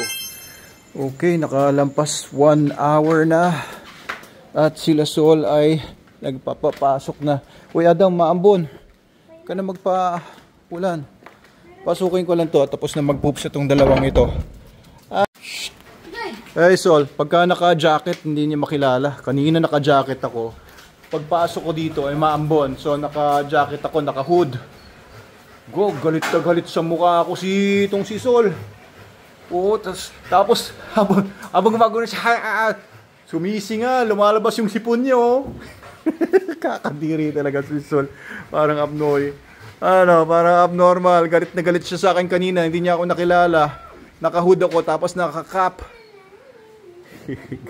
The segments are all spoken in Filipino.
ko. Okay, nakalampas 1 hour na. At sila Sol ay nagpapapasok na. Uy Adam, maambon ka na magpa-ulan. Pasukin ko lang to tapos na mag-poops itong dalawang ito. Hey Sol, pagka naka-jacket hindi niya makilala. Kanina naka-jacket ako. Pagpasok ko dito ay maambon. So naka-jacket ako, naka-hood. Go, galit na galit sa mukha ako si Sol. Oo, tapos habang gumagawa na siya, sumisi nga, lumalabas yung sipon niya, oh. Kakadiri talaga si Sol. Parang parang abnormal. Galit na galit siya sa akin kanina, hindi niya ako nakilala. Naka-hood ako, tapos naka-cap.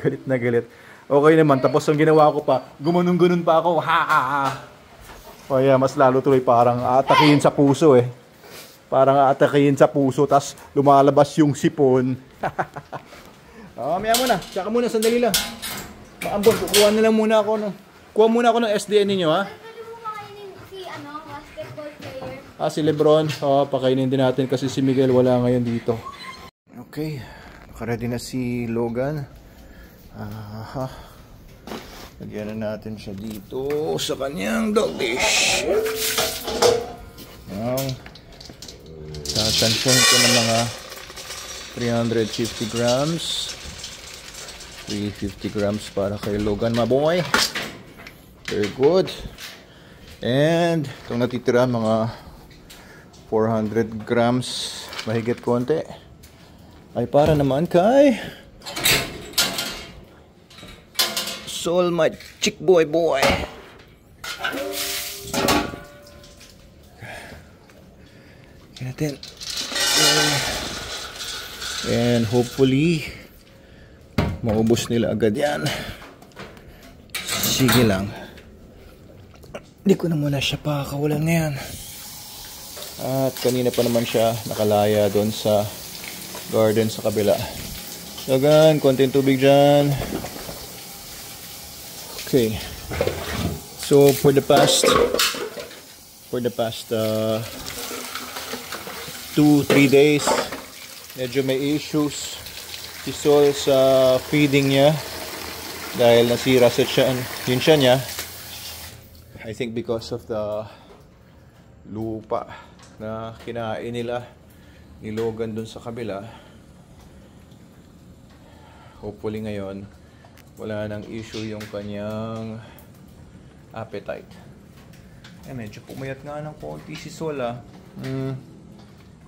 Galit na galit. Okay naman, tapos ang ginawa ko pa, gumanong-ganon pa ako, o yeah, mas lalo tuloy parang aatakihin sa puso eh. Parang aatakihin sa puso, tas lumalabas yung sipon. Maya muna, tsaka muna, sandali lang. Maambon, kukuha na lang muna ako kuha muna ako ng SDN ninyo, ha? Pwede mo makainin si basketball player. Si Lebron. Pakainin din natin kasi si Miguel wala ngayon dito. Okay, nakaready na si Logan. Lagyan na natin siya dito sa kanyang dog dish. Tatansyahin ko ng mga 350 grams. 350 grams para kay Logan, maboy. Very good. And itong natitira mga 400 grams mahigit konti ay para naman kay Sol, my chick boy. Natin. And hopefully maubos nila agad yan. Sige lang. Hindi ko na muna siya pakakawalan ngayon. At kanina pa naman siya nakalaya doon sa garden sa kabila. Logan, konting tubig dyan. Okay. So for the past 2-3 days medyo may issues si Sol sa feeding niya dahil nasira sa yung tiyan niya. I think because of the lupa na kinain nila ni Logan dun sa kabila. Hopefully ngayon wala nang issue yung kanyang appetite. Medyo pumayat nga ng konti si Sol,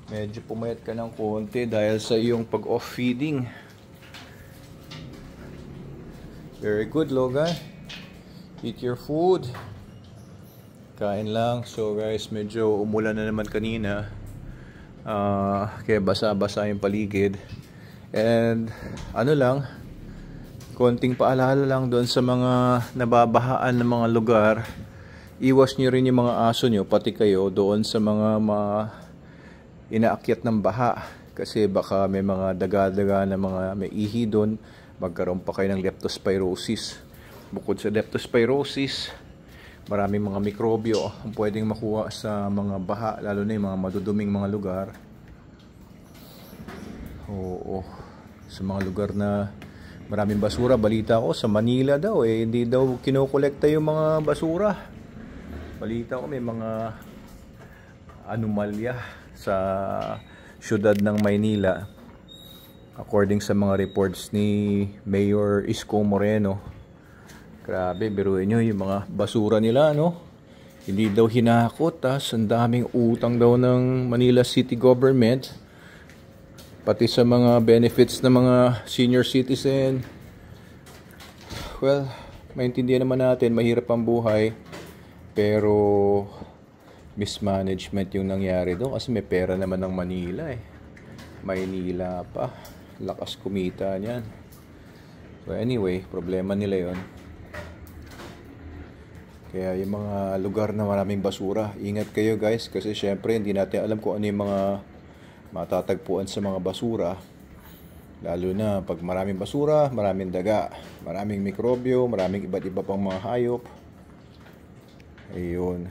Medyo pumayat ka ng konti dahil sa iyong pag-off feeding. Very good, Logan. Eat your food. Kain lang. So guys, medyo umulan na naman kanina. Kaya basa-basa yung paligid. And konting paalala lang doon sa mga nababahaan ng mga lugar. Iwas nyo rin yung mga aso nyo, pati kayo, doon sa mga inaakyat ng baha. Kasi baka may mga daga-daga na may ihi doon. Magkaroon pa kayo ng leptospirosis. Bukod sa leptospirosis, maraming mga mikrobyo ang pwedeng makuha sa mga baha, lalo na yung mga maduduming mga lugar. Oo, sa mga lugar na maraming basura. Balita ko sa Manila daw hindi daw kinokolekta yung mga basura. Balita ko may mga anomalya sa syudad ng Maynila according sa mga reports ni Mayor Isko Moreno. Grabe, biruin nyo yung mga basura nila, hindi daw hinakot. Ang daming utang daw ng Manila City Government pati sa mga benefits ng mga senior citizen. Well, maintindihan naman natin, mahirap ang buhay, pero mismanagement yung nangyari doon kasi may pera naman ng Manila Maynila pa, lakas kumita niyan. So anyway, problema nila yon. Kaya yung mga lugar na maraming basura, ingat kayo guys, kasi syempre hindi natin alam kung ano yung mga matatagpuan sa mga basura. Lalo na pag maraming basura, maraming daga, maraming mikrobyo, maraming iba't iba pang mga hayop. Ayun.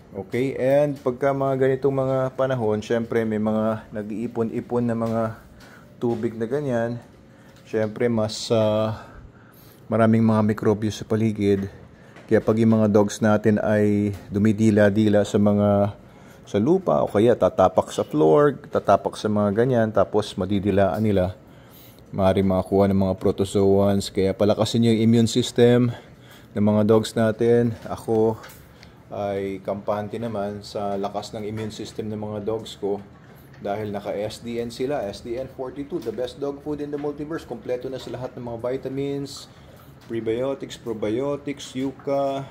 Okay, and pagka mga ganitong mga panahon, syempre may mga nag-iipon-ipon na mga tubig na ganyan. Syempre mas maraming mga mikrobyo sa paligid. Kaya pag yung mga dogs natin ay dumidila-dila sa lupa o kaya tatapak sa floor, tatapak sa mga ganyan, tapos madidilaan nila, maaaring makakuha ng mga protozoans. Kaya palakasin nyo yung immune system ng mga dogs natin. Ako ay kampante naman sa lakas ng immune system ng mga dogs ko dahil naka-SDN sila, SDN 42, the best dog food in the multiverse. Kompleto na sa lahat ng mga vitamins, prebiotics, probiotics, yucca,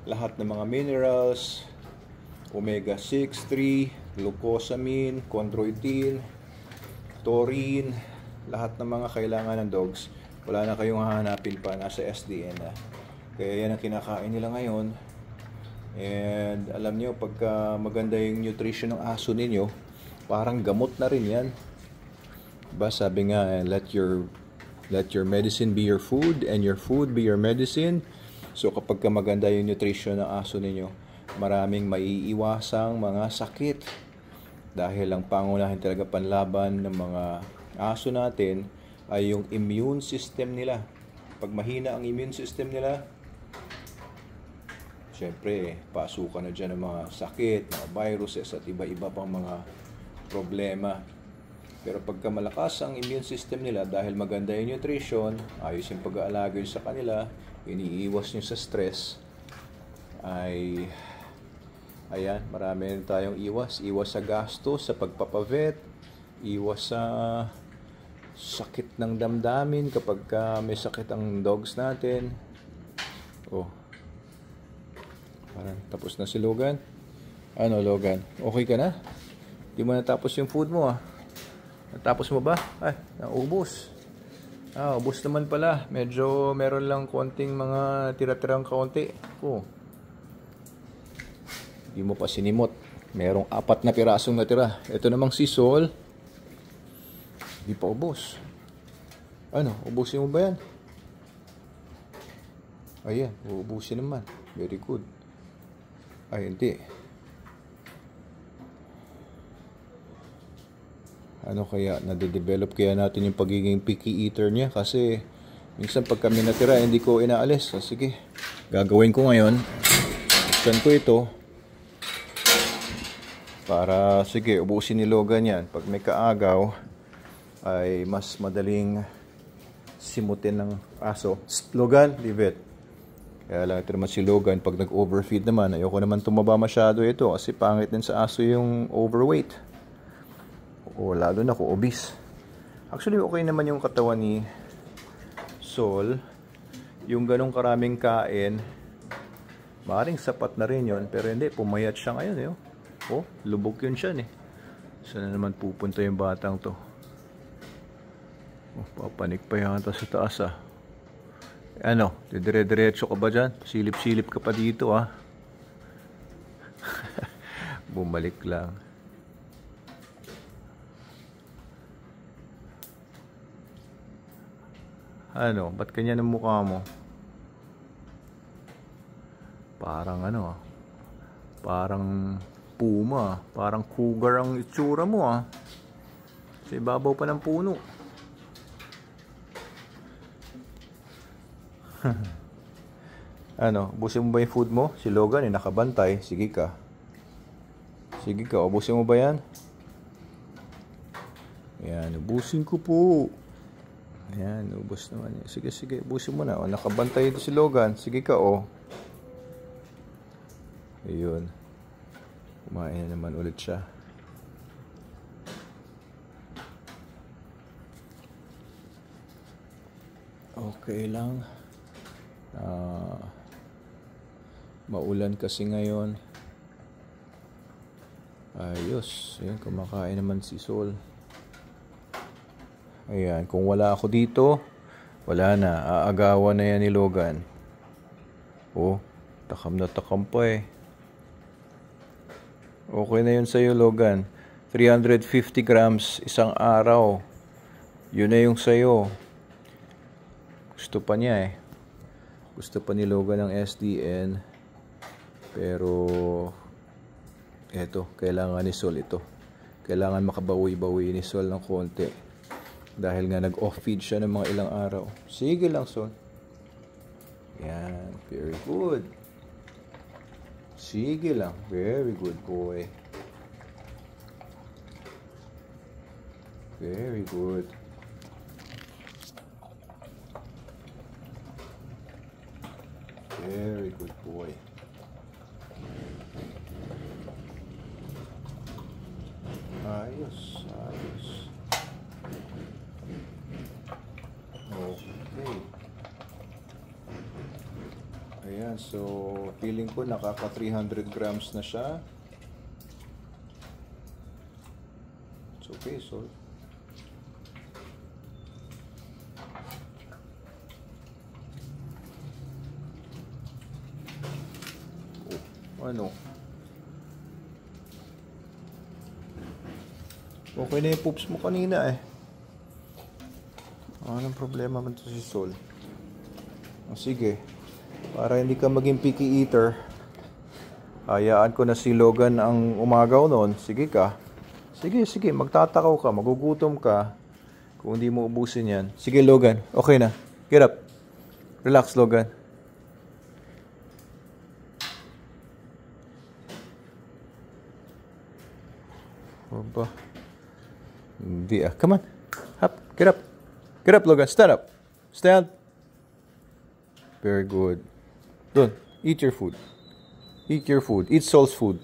lahat ng mga minerals, omega-6, 3, glucosamine, chondroitin, taurine, lahat ng mga kailangan ng dogs. Wala na kayong hahanapin pa, nasa SDN na. Kaya yan ang kinakain nila ngayon. And alam nyo, pagka maganda yung nutrition ng aso ninyo, parang gamot na rin yan. Diba? Sabi nga, let your medicine be your food and your food be your medicine. So kapag maganda yung nutrition ng aso ninyo, maraming maiiwasang mga sakit. Dahil ang pangunahin talaga panlaban ng mga aso natin ay yung immune system nila. Pag mahina ang immune system nila, siyempre, pasukan na dyan ng mga sakit, mga viruses at iba-iba pang mga problema. Pero pagka malakas ang immune system nila dahil maganda yung nutrition, ayos yung pag-aalaga sa kanila, iniiwas nyo sa stress, ay ayan, marami tayong iwas. Iwas sa gastos, sa pagpapavet, iwas sa sakit ng damdamin kapag may sakit ang dogs natin. Oh, parang tapos na si Logan. Ano, Logan? Okay ka na? Di mo natapos yung food mo, ah. Natapos mo ba? Ay, naubos. Ubos naman pala. Medyo meron lang konting mga tira-tirang kaunti. Di mo pa sinimot. Merong 4 na pirasong natira. Ito namang si Sol. Di pa ubos. Ano, ubusin mo ba yan? Ayan, uubusin naman. Very good. Ay, hindi. Ano kaya, nade-develop kaya natin yung pagiging picky eater niya? Kasi minsan pag kami natira, hindi ko inaalis. So, sige, gagawin ko ngayon. Buksan ko ito. Para, sige, ubusin ni Logan yan. Pag may kaagaw, ay mas madaling simutin ng aso. Logan, leave it. Kaya lang ito naman si Logan, pag nag-overfeed naman, ayoko naman tumaba masyado ito kasi pangit din sa aso yung overweight. O lalo na kung obese. Actually, okay naman yung katawan ni Sol. Yung ganong karaming kain, maaaring sapat na rin yun. Pero hindi, pumayat siya ngayon. Oh, lubog yun siya. Saan na naman pupunta yung batang to? Oh, papanik pa yata sa taas, ah. Ano, dire-diretso ka ba dyan? Silip-silip ka pa dito, ah. Bumalik lang. Ano, ba't ganyan ang mukha mo? Parang ano, ah. Parang puma, parang cougar ang itsura mo, ah. Sa ibabaw pa ng puno. Ano, ubusin mo ba yung food mo? Si Logan nakabantay. Sige ka. Sige ka, ubusin mo ba yan? Ayan, ubusin ko po. Ayan, ubus naman. Sige, sige, ubusin mo na. O, nakabantay ito si Logan. Sige ka, o. Ayun. Kumain na naman ulit siya. Okay lang. Maulan kasi ngayon. Ayos. Ayan, kumakain naman si Sol. Ayan, kung wala ako dito, wala na. Aagawan na yan ni Logan. Oh, takam na takam pa eh. Okay na yun sa'yo, Logan. 350 grams isang araw. Yun na yung sa'yo. Gusto pa niya eh. Gusto pa ni Logan ng SDN. Pero Eto, kailangan ni Sol ito. Kailangan makabawi-bawi ni Sol ng konti. Dahil nga nag-off-feed siya ng mga ilang araw. Sige lang, Sol. Yan, very good. Sige lang, very good boy. Very good. Very good boy. Ayos, ayos. Okay. Ayan, so feeling ko nakaka 300 grams na siya. It's okay, so ano? Okay na yung poops mo kanina eh. Anong problema man to si Sol? Sige. Para hindi ka maging picky eater, hayaan ko na si Logan ang umagaw noon. Sige ka. Sige, sige. Magtatakaw ka. Magugutom ka. Kung hindi mo ubusin yan. Sige, Logan. Okay na. Get up. Relax, Logan. Ba? Hindi ah. Come on. Up. Get up. Get up, Logan. Stand up. Stand. Very good. Don't. Eat your food. Eat your food. Eat Sol's food.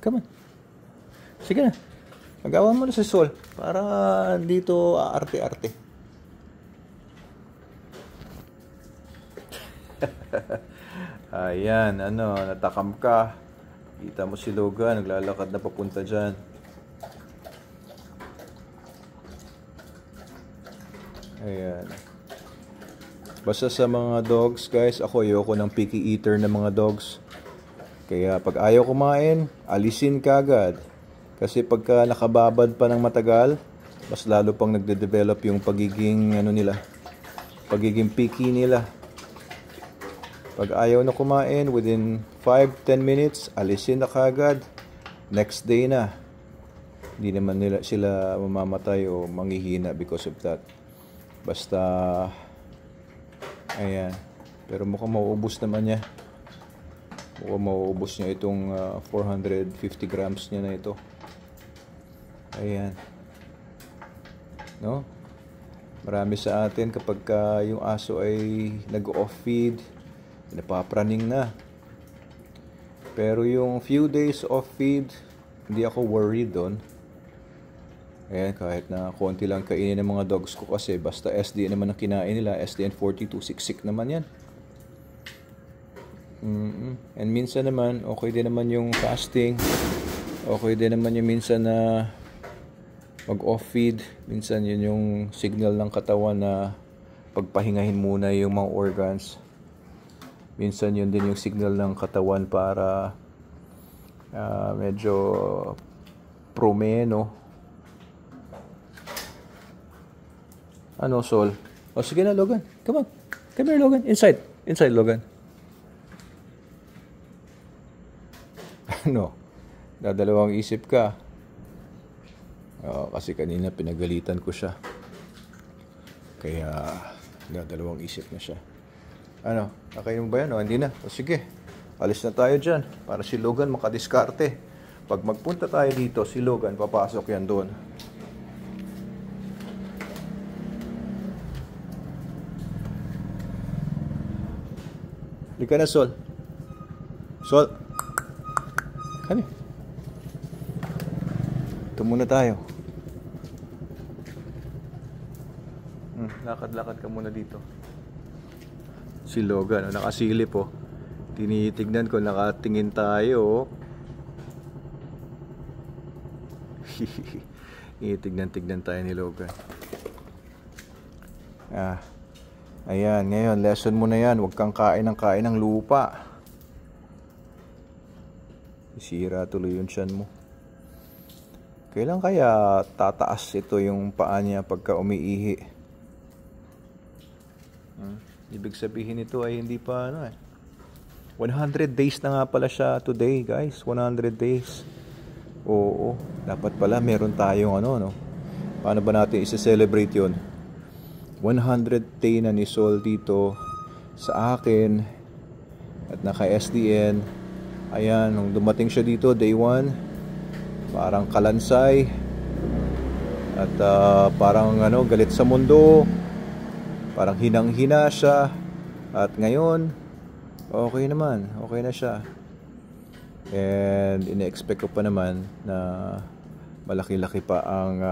Come on. Sige na. Magawa mo na si Sol. Para dito arte-arte. Ayan. Ano. Natakam ka. Kita mo si Logan, naglalakad na papunta dyan. Ayan. Basta sa mga dogs, guys, ako ayoko ng picky eater ng mga dogs. Kaya pag ayaw kumain, alisin ka agad. Kasi pagka nakababad pa ng matagal, mas lalo pang nagde-develop yung pagiging, pagiging picky nila. Pag ayaw na kumain, within 5-10 minutes, alisin na kagad. Next day na. Hindi naman sila mamamatay o manghihina because of that. Basta, ayan. Pero mukhang mauubos naman niya. Mukhang mauubos niya itong 450 grams niya na ito. Ayan. No? Marami sa atin kapag yung aso ay nag-off feed, napapraning na. Pero yung few days off feed, hindi ako worried doon. Ayan, kahit na konti lang kainin ng mga dogs ko kasi basta SDN naman ang kinain nila, SDN 42, siksik naman yan. And minsan naman, okay din naman yung fasting. Okay din naman yung minsan na mag-off feed. Minsan yun yung signal ng katawan na pagpahingahin muna yung mga organs. Minsan yun din yung signal ng katawan para medyo promeno. Ano, Sol? O sige na, Logan. Come on. Come here, Logan. Inside. Inside, Logan. Ano? Dadalawang isip ka. Kasi kanina pinagalitan ko siya. Kaya dadalawang isip na siya. Ano? Nakain mo ba yan? O, hindi na. O, sige. Alis na tayo dyan. Para si Logan makadiskarte. Pag magpunta tayo dito, si Logan papasok yan doon. Lika na, Sol. Sol. Kami. Ito muna tayo. Lakad-lakad ka muna dito. Si Logan, nakasilip oh. Tinitignan ko, nakatingin tayo. Tignan tayo ni Logan. Ayan, ngayon, lesson mo na yan. Huwag kang kain ng lupa. Isira tuloy yung tiyan mo. Kailan kaya tataas ito yung paa niya pagka umiihi? Ibig sabihin ito ay hindi pa 100 days na nga pala siya today, guys. 100 days. Oo, dapat pala meron tayong ano, no? Paano ba natin i-celebrate yun? 100 day na ni Sol dito sa akin at naka SDN. Ayan, nung dumating siya dito day 1, parang kalansay at parang ano, galit sa mundo, parang hinang-hina siya. At ngayon okay naman, okay na siya. And ina-expect ko pa naman na malaki-laki pa ang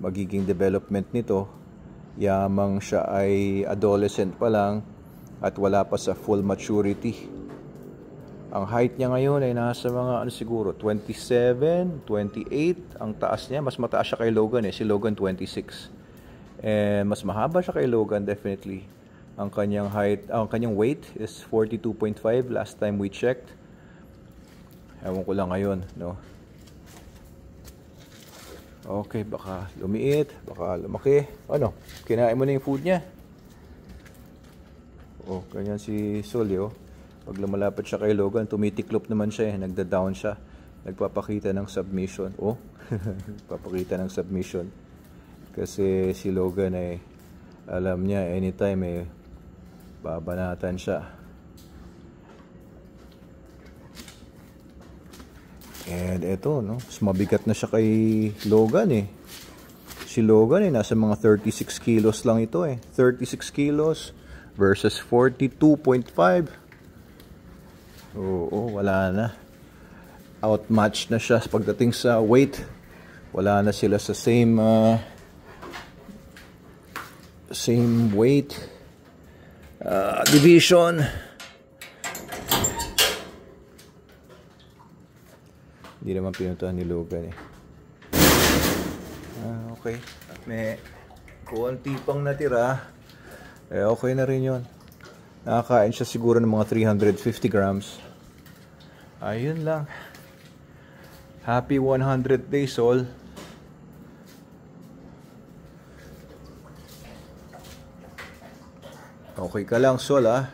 magiging development nito. Yamang siya ay adolescent pa lang at wala pa sa full maturity. Ang height niya ngayon ay nasa mga ano siguro 27, 28 ang taas niya. Mas mataas siya kay Logan eh. Si Logan 26. And mas mahaba siya kay Logan definitely. Ang kanyang height, ang kanyang weight is 42.5 last time we checked. Ewan ko lang ngayon, no. Okay, baka lumiit, baka lumaki. Ano? Kinain mo na yung food niya? Oh, ganyan si Sully, oh. Pag lumalapit siya kay Logan, tumitiklop naman siya eh. Nagda-down siya. Nagpapakita ng submission. Oh, nagpapakita ng submission. Kasi si Logan ay alam niya anytime eh babanatan siya. And eto, no, mas mabigat na siya kay Logan eh. Si Logan eh, nasa mga 36 kilos lang ito eh. 36 kilos versus 42.5. Oo, wala na. Outmatched na siya pagdating sa weight. Wala na sila sa same weight division. Hindi naman pinuntahan ni Logan eh. Okay. At may konti pang natira. Eh, okay na rin yun. Nakakain siya siguro ng mga 350 grams. Ayun lang. Happy 100 days all. Okay ka lang, Sol, ah.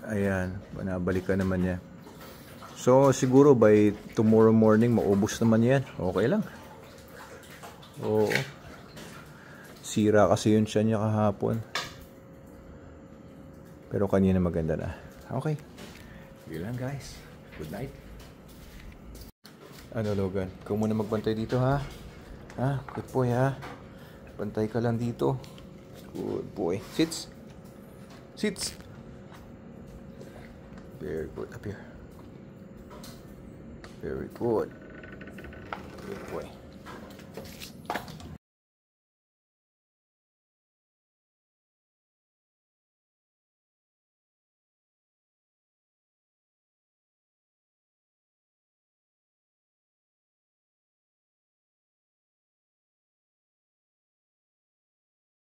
Ayan, banabalik ka naman niya. So, siguro by tomorrow morning, maubos naman yan. Okay lang. Oo. Sira kasi yun siya niya kahapon. Pero kanina maganda na. Okay. Yun lang, guys. Good night. Ano, Logan? Ikaw muna magbantay dito, ha? Ha? Good boy, ha? Bantay ka lang dito. Good boy. Sits. Sits. Very good. Up here. Very good. Good boy.